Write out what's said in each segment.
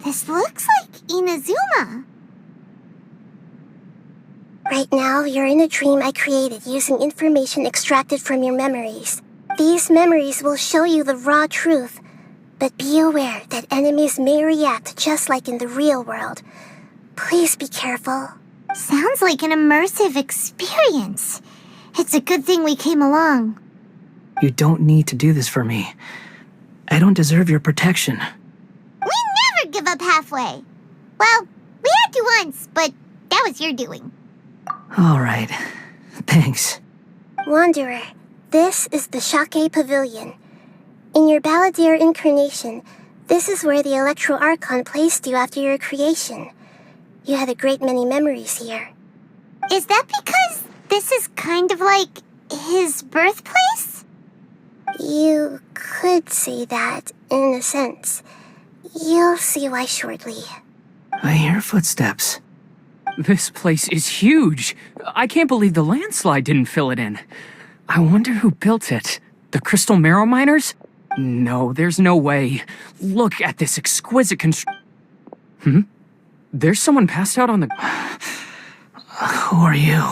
This looks like Inazuma. Right now, you're in a dream I created using information extracted from your memories. These memories will show you the raw truth, but be aware that enemies may react just like in the real world. Please be careful. Sounds like an immersive experience. It's a good thing we came along. You don't need to do this for me. I don't deserve your protection. We never give up halfway. Well, we had to once, but that was your doing. All right. Thanks. Wanderer, this is the Shake Pavilion. In your Balladeer incarnation, this is where the Electro Archon placed you after your creation. You had a great many memories here. Is that because this is kind of like his birthplace? You could say that, in a sense. You'll see why shortly. I hear footsteps. This place is huge. I can't believe the landslide didn't fill it in. I wonder who built it. The Crystal Marrow Miners? No, there's no way. Look at this exquisite There's someone passed out on the... Who are you?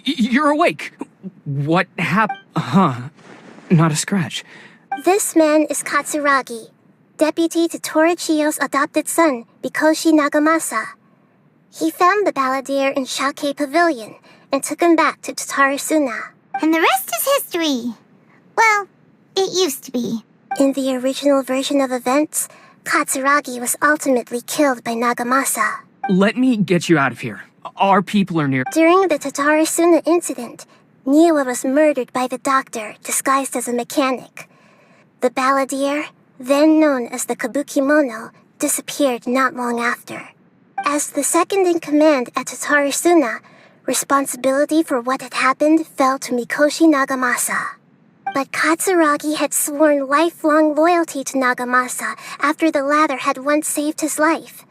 You're awake. What happened? Not a scratch. This man is Katsuragi, deputy to Torichiyo's adopted son, Mikoshi Nagamasa. He found the Balladeer in Shake Pavilion and took him back to Tatarasuna. And the rest is history. Well, it used to be. In the original version of events, Katsuragi was ultimately killed by Nagamasa. Let me get you out of here. Our people are near. During the Tatarasuna incident, Niwa was murdered by the doctor disguised as a mechanic. The Balladeer, then known as the Kabukimono, disappeared not long after. As the second-in-command at Tatarasuna, responsibility for what had happened fell to Mikoshi Nagamasa. But Katsuragi had sworn lifelong loyalty to Nagamasa after the latter had once saved his life.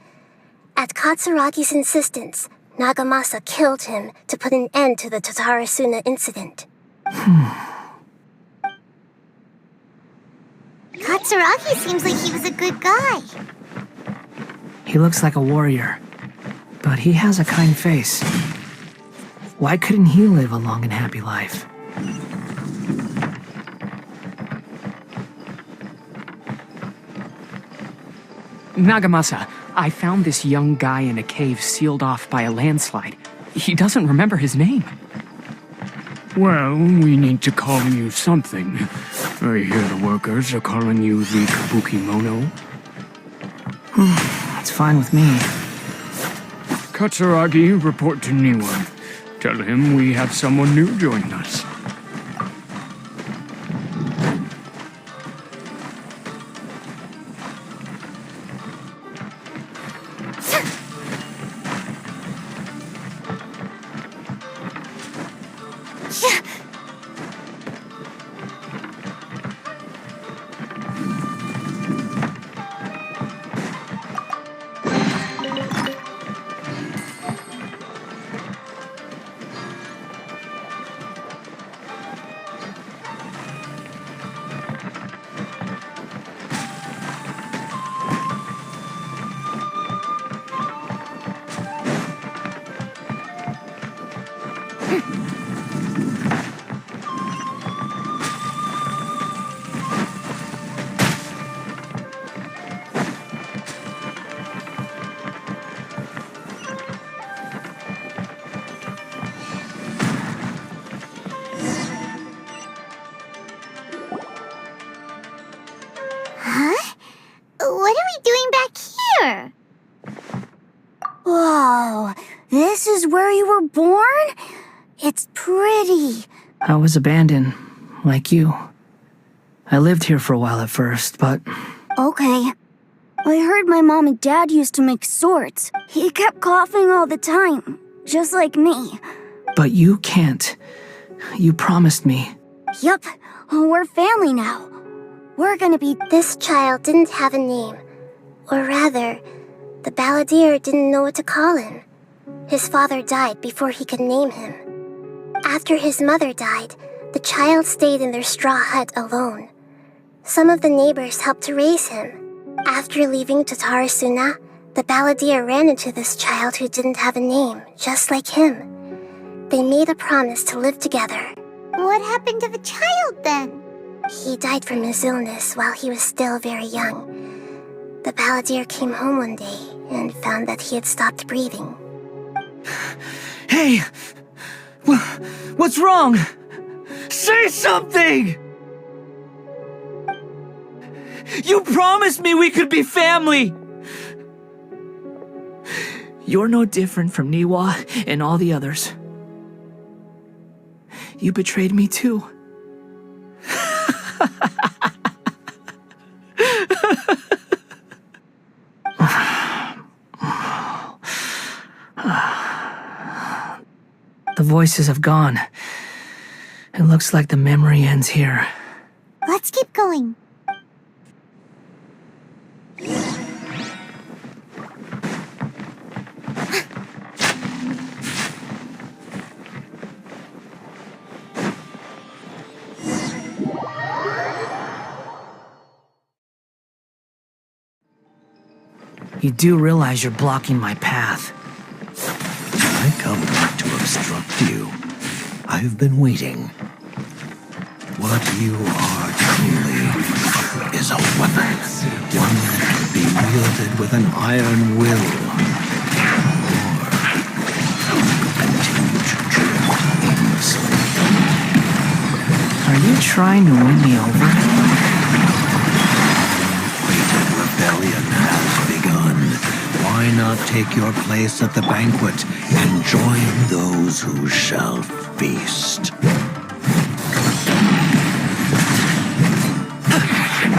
At Katsuragi's insistence, Nagamasa killed him to put an end to the Tatarasuna incident. Katsuragi seems like he was a good guy. He looks like a warrior, but he has a kind face. Why couldn't he live a long and happy life? Nagamasa, I found this young guy in a cave sealed off by a landslide. He doesn't remember his name. Well, we need to call you something. I hear the workers are calling you the Kabukimono. It's fine with me. Katsuragi, report to Niwa. Tell him we have someone new join us. Huh? What are we doing back here? Whoa, this is where you were born? It's pretty. I was abandoned, like you. I lived here for a while at first, but... Okay. I heard my mom and dad used to make swords. He kept coughing all the time, just like me. But you can't. You promised me. Yup, we're family now. We're gonna be... This child didn't have a name. Or rather, the Balladeer didn't know what to call him. His father died before he could name him. After his mother died, the child stayed in their straw hut alone. Some of the neighbors helped to raise him. After leaving Tatarasuna, the balladeer ran into this child who didn't have a name, just like him. They made a promise to live together. What happened to the child then? He died from his illness while he was still very young. The balladeer came home one day and found that he had stopped breathing. Hey! What's wrong? Say something! You promised me we could be family! You're no different from Niwa and all the others. You betrayed me too. The voices have gone. It looks like the memory ends here. Let's keep going. You do realize you're blocking my path. I come not to obstruct you. I've been waiting. What you are truly is a weapon. One that can be wielded with an iron will. Or continue to drift aimlessly. Are you trying to win me over? Fated rebellion has begun. Why not take your place at the banquet and join those who shall feast?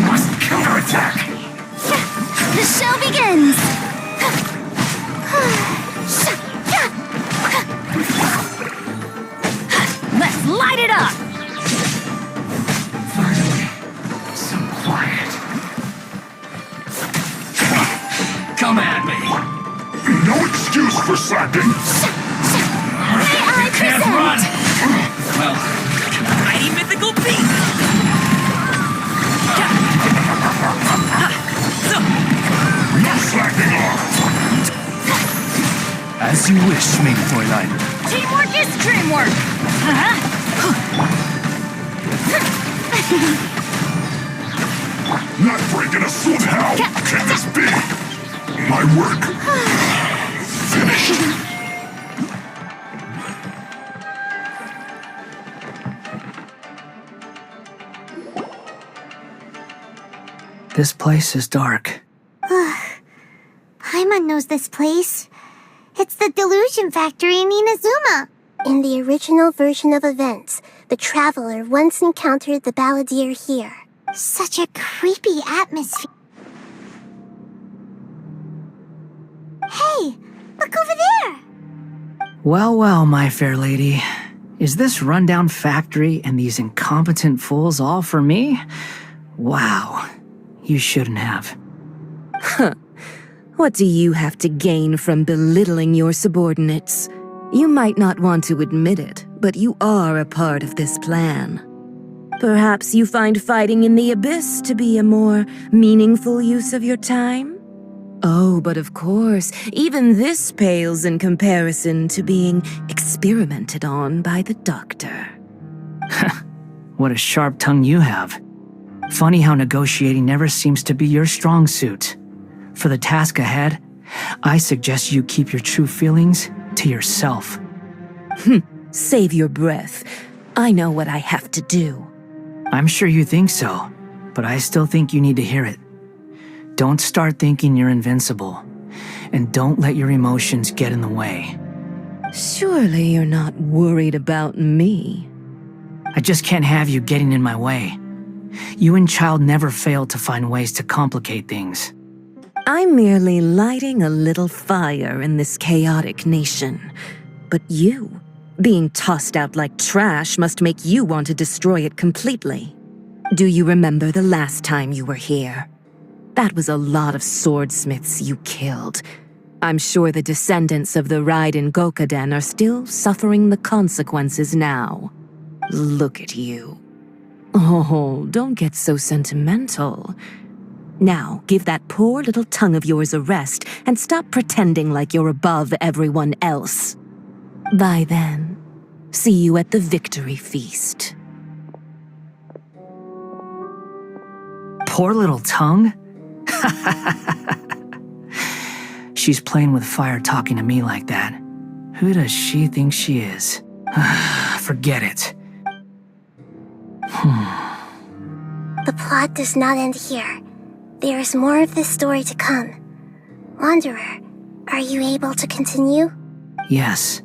Must counterattack! The show begins! Let's light it up! Finally, some quiet. Come at me! No excuse for slacking! May I Can't present? run! Well, mighty mythical beast! No slacking off! As you wish, main Fräulein. Teamwork is dreamwork! Not breaking a sweat. How can this be? My work finished. This place is dark. Paimon knows this place. It's the Delusion Factory in Inazuma. In the original version of events, the traveler once encountered the balladeer here. Such a creepy atmosphere. Hey, look over there! Well, well, my fair lady. Is this rundown factory and these incompetent fools all for me? Wow. You shouldn't have. What do you have to gain from belittling your subordinates? You might not want to admit it, but you are a part of this plan. Perhaps you find fighting in the abyss to be a more meaningful use of your time? Oh, but of course, even this pales in comparison to being experimented on by the doctor. What a sharp tongue you have. Funny how negotiating never seems to be your strong suit. For the task ahead, I suggest you keep your true feelings to yourself. Save your breath. I know what I have to do. I'm sure you think so, but I still think you need to hear it. Don't start thinking you're invincible, and don't let your emotions get in the way. Surely you're not worried about me. I just can't have you getting in my way. You and Child never fail to find ways to complicate things. I'm merely lighting a little fire in this chaotic nation. But you, being tossed out like trash, must make you want to destroy it completely. Do you remember the last time you were here? That was a lot of swordsmiths you killed. I'm sure the descendants of the Raiden Gokaden are still suffering the consequences now. Look at you. Oh, don't get so sentimental. Now, give that poor little tongue of yours a rest and stop pretending like you're above everyone else. Bye then. See you at the victory feast. Poor little tongue? She's playing with fire talking to me like that. Who does she think she is? Forget it. The plot does not end here. There is more of this story to come. Wanderer, are you able to continue? Yes.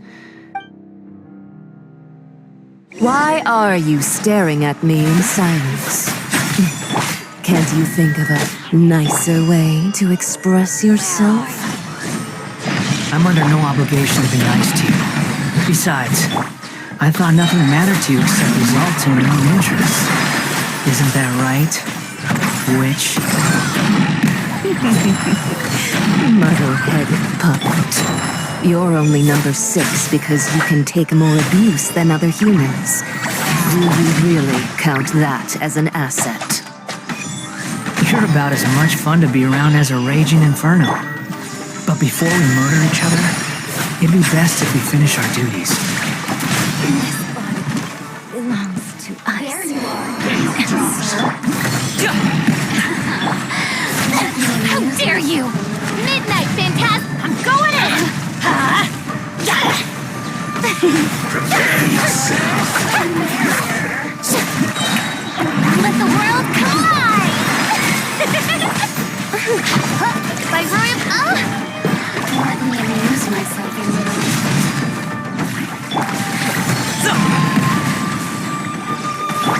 Why are you staring at me in silence? Can't you think of a nicer way to express yourself? I'm under no obligation to be nice to you. Besides, I thought nothing mattered to you except results in your own interests. Isn't that right, witch? Muddle-headed puppet. You're only number 6 because you can take more abuse than other humans. Do you really count that as an asset? You're about as much fun to be around as a raging inferno. But before we murder each other, it'd be best if we finish our duties. This body belongs to us. There you are. How dare you! Midnight, Phantasm! I'm going in! Prepare yourself. Let the world collide! By Royal... Let me amuse myself a little.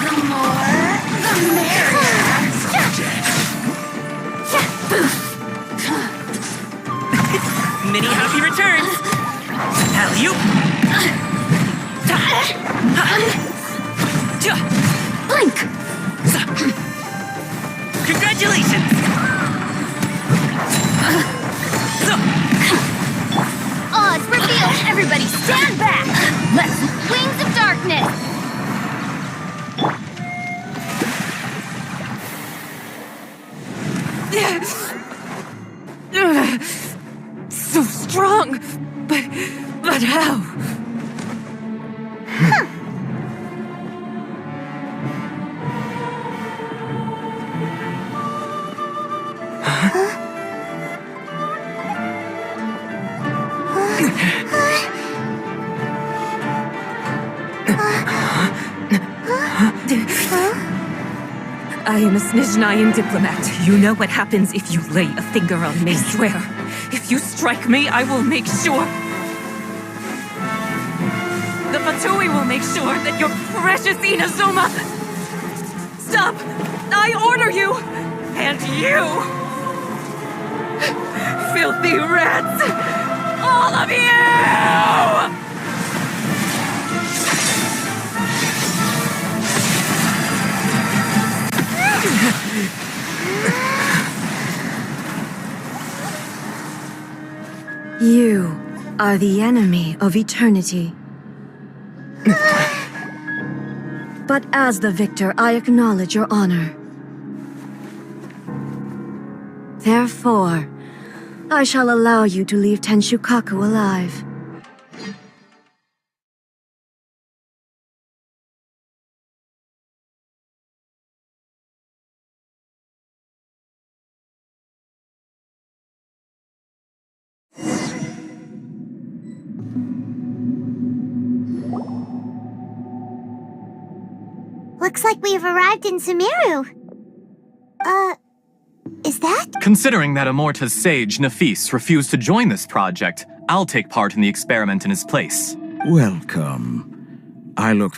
The more, the merrier. Many happy returns! Alley-oop! Blink! Congratulations! Oh, it's revealed! Everybody stand back! Let's wings of darkness! So strong! But how? I am a Snezhnayan diplomat. You know what happens if you lay a finger on me. I swear, if you strike me, I will make sure... The Fatui will make sure that your precious Inazuma... Stop! I order you! And you! Filthy rats! All of you! You are the enemy of eternity. But as the victor, I acknowledge your honor. Therefore, I shall allow you to leave Tenshukaku alive. Looks like we've arrived in Sumeru. Is that? Considering that Amorta's sage, Nafis, refused to join this project, I'll take part in the experiment in his place. Welcome. I look...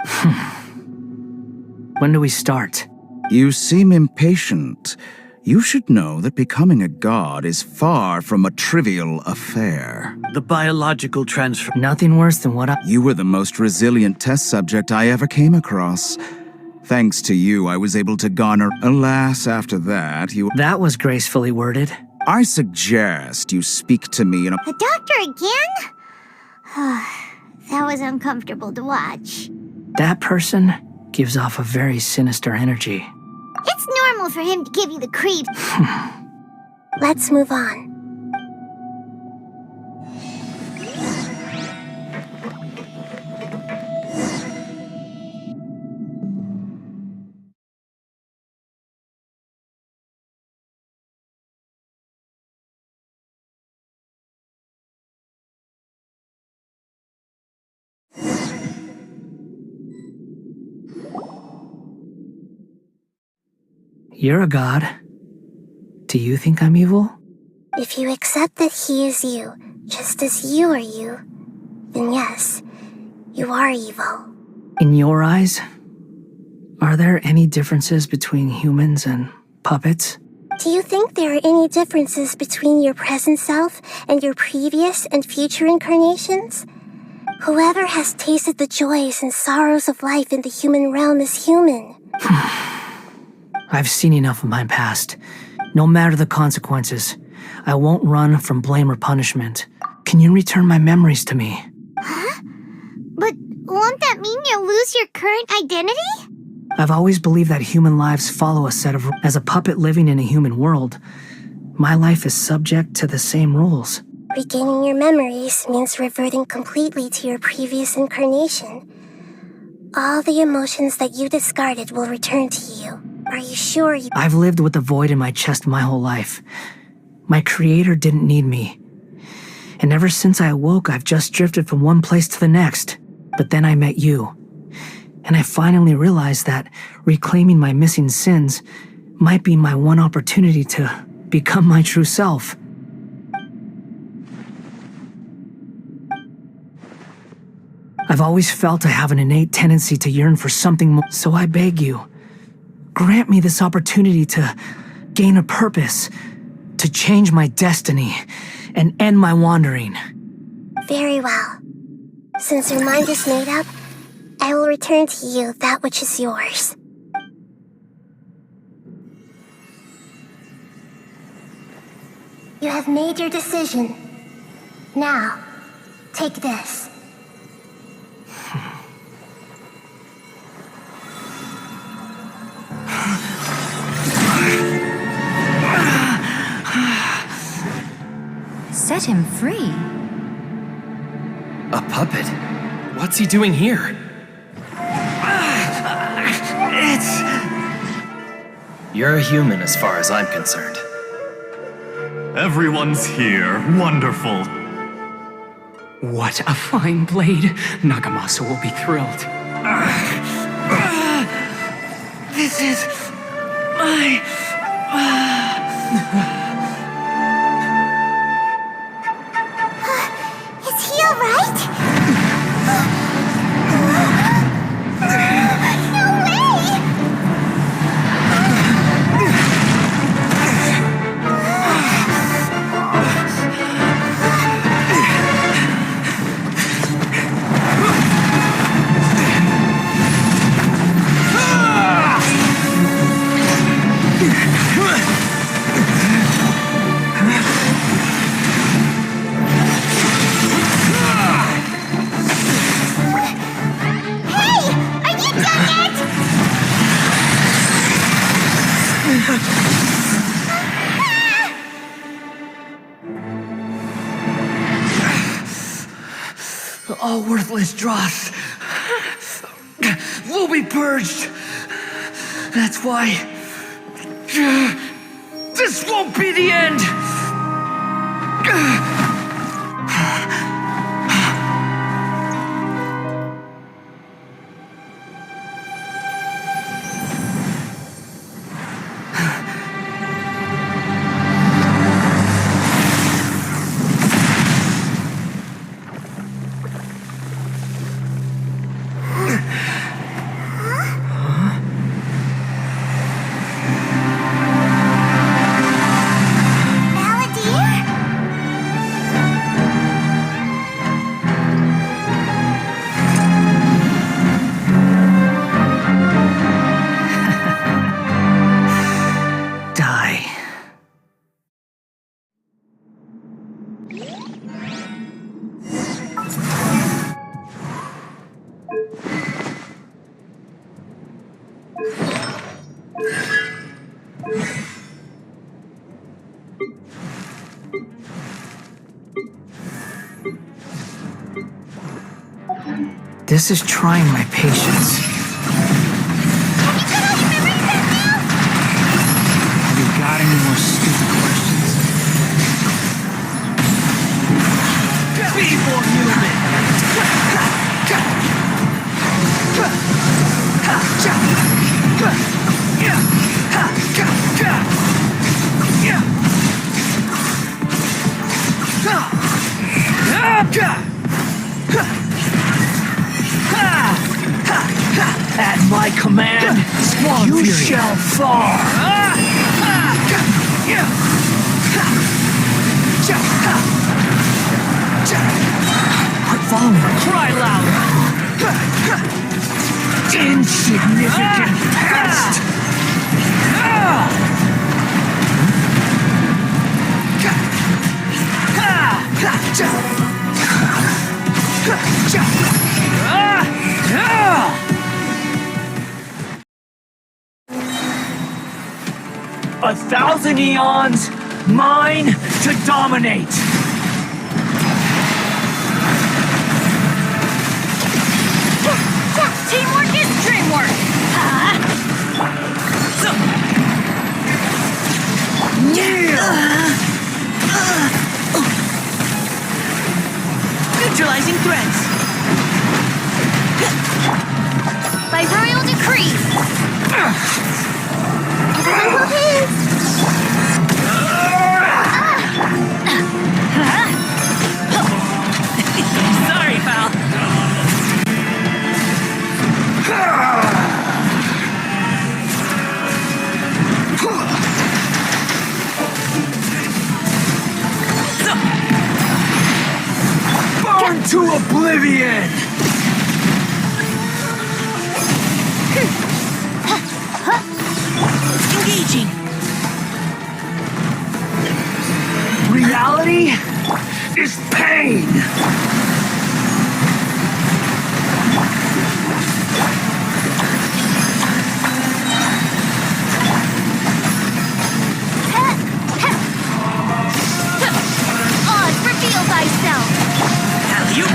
When do we start? You seem impatient. You should know that becoming a god is far from a trivial affair. The biological transfer. Nothing worse than what I... You were the most resilient test subject I ever came across. Thanks to you, I was able to garner... Alas, after that, you... That was gracefully worded. I suggest you speak to me in a... The doctor again? That was uncomfortable to watch. That person gives off a very sinister energy. It's normal for him to give you the creeps. Let's move on. You're a god. Do you think I'm evil? If you accept that he is you, just as you are you, then yes, you are evil. In your eyes, are there any differences between humans and puppets? Do you think there are any differences between your present self and your previous and future incarnations? Whoever has tasted the joys and sorrows of life in the human realm is human. I've seen enough of my past. No matter the consequences, I won't run from blame or punishment. Can you return my memories to me? Huh? But won't that mean you'll lose your current identity? I've always believed that human lives follow a set of rules. As a puppet living in a human world, my life is subject to the same rules. Regaining your memories means reverting completely to your previous incarnation. All the emotions that you discarded will return to you. Are you sure you— I've lived with a void in my chest my whole life. My creator didn't need me. And ever since I awoke, I've just drifted from one place to the next. But then I met you. And I finally realized that reclaiming my missing sins might be my one opportunity to become my true self. I've always felt I have an innate tendency to yearn for something more, so I beg you, grant me this opportunity to gain a purpose, to change my destiny, and end my wandering. Very well. Since your mind is made up, I will return to you that which is yours. You have made your decision. Now, take this. Set him free. A puppet? What's he doing here? You're a human as far as I'm concerned. Everyone's here. Wonderful. What a fine blade. Nagamasa will be thrilled. This is my... Is he alright? No way! All worthless dross will be purged. That's why this won't be the end. This is trying my patience. Have you got any more stupid questions? Be more human! At my command, you shall fall. Quit following me. Cry louder. Insignificant pest. A thousand eons, mine to dominate. Teamwork is dreamwork! Neutralizing threats. By royal decree! Everyone hold hands! Sorry, pal. Burn to oblivion! Engaging. Reality is pain. Oz, reveal thyself! Alley-oop.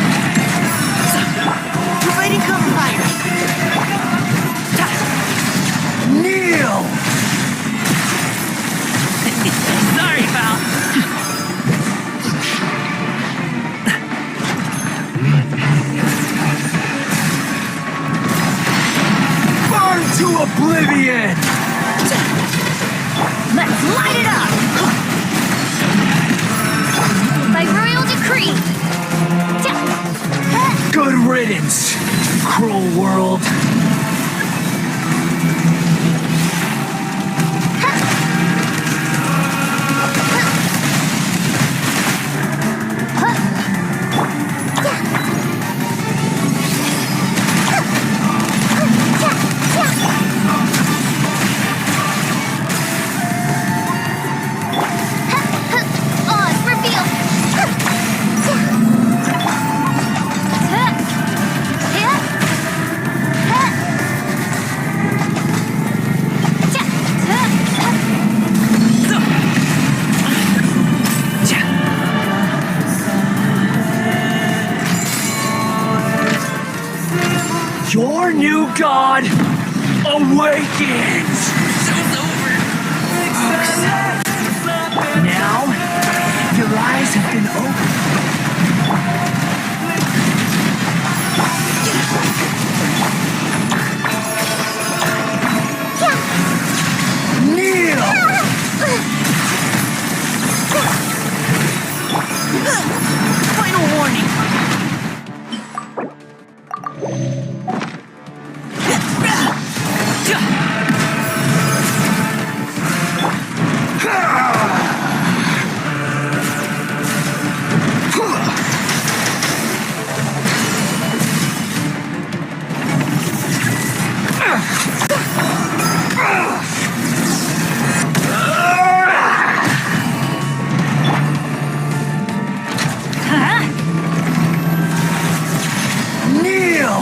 Providing cover fire. Kneel. Sorry, pal. Burn to oblivion! Let's light it up! By royal decree! Good riddance, cruel world. Oz, reveal! Your new god awakens! Show's over. Now, your eyes have been opened. Kneel! Final warning. Kneel!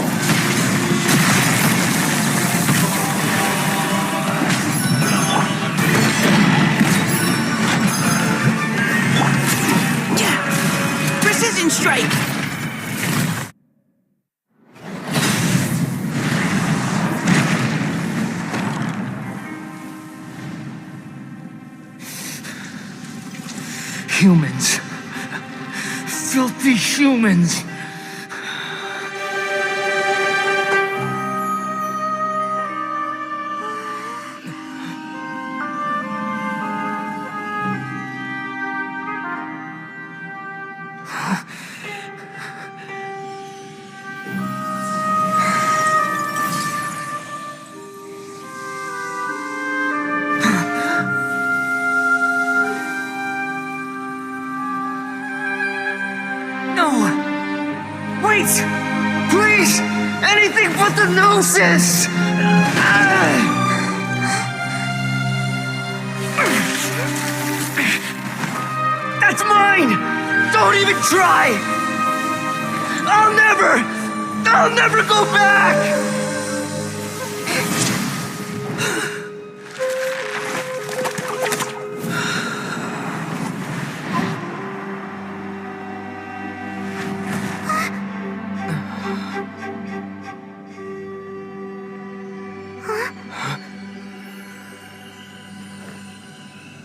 Precision strike! Humans. Filthy humans. Wait! Please! Anything but the gnosis! That's mine! Don't even try! I'll never go back!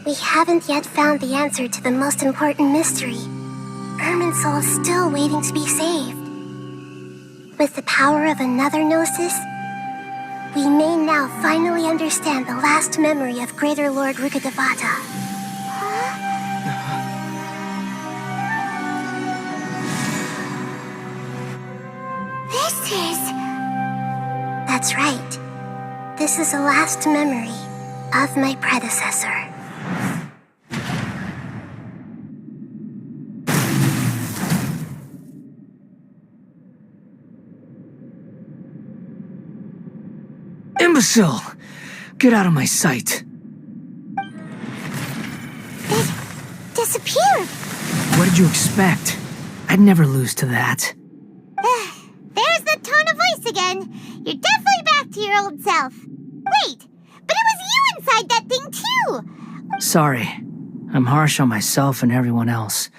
We haven't yet found the answer to the most important mystery. Irminsul is still waiting to be saved. With the power of another Gnosis, we may now finally understand the last memory of Greater Lord Rukkhadevata. This is... That's right. This is the last memory of my predecessor. Imbecile! Get out of my sight. It disappeared. What did you expect? I'd never lose to that. There's the tone of voice again. You're definitely back to your old self. Wait, but it was you inside that thing too. Sorry. I'm harsh on myself and everyone else.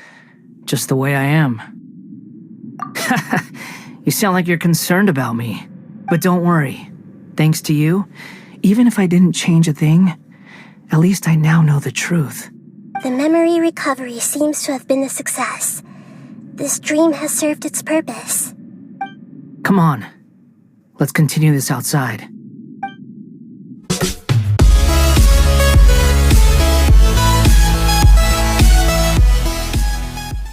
Just the way I am. You sound like you're concerned about me. But don't worry. Thanks to you, even if I didn't change a thing, at least I now know the truth. The memory recovery seems to have been a success. This dream has served its purpose. Come on. Let's continue this outside.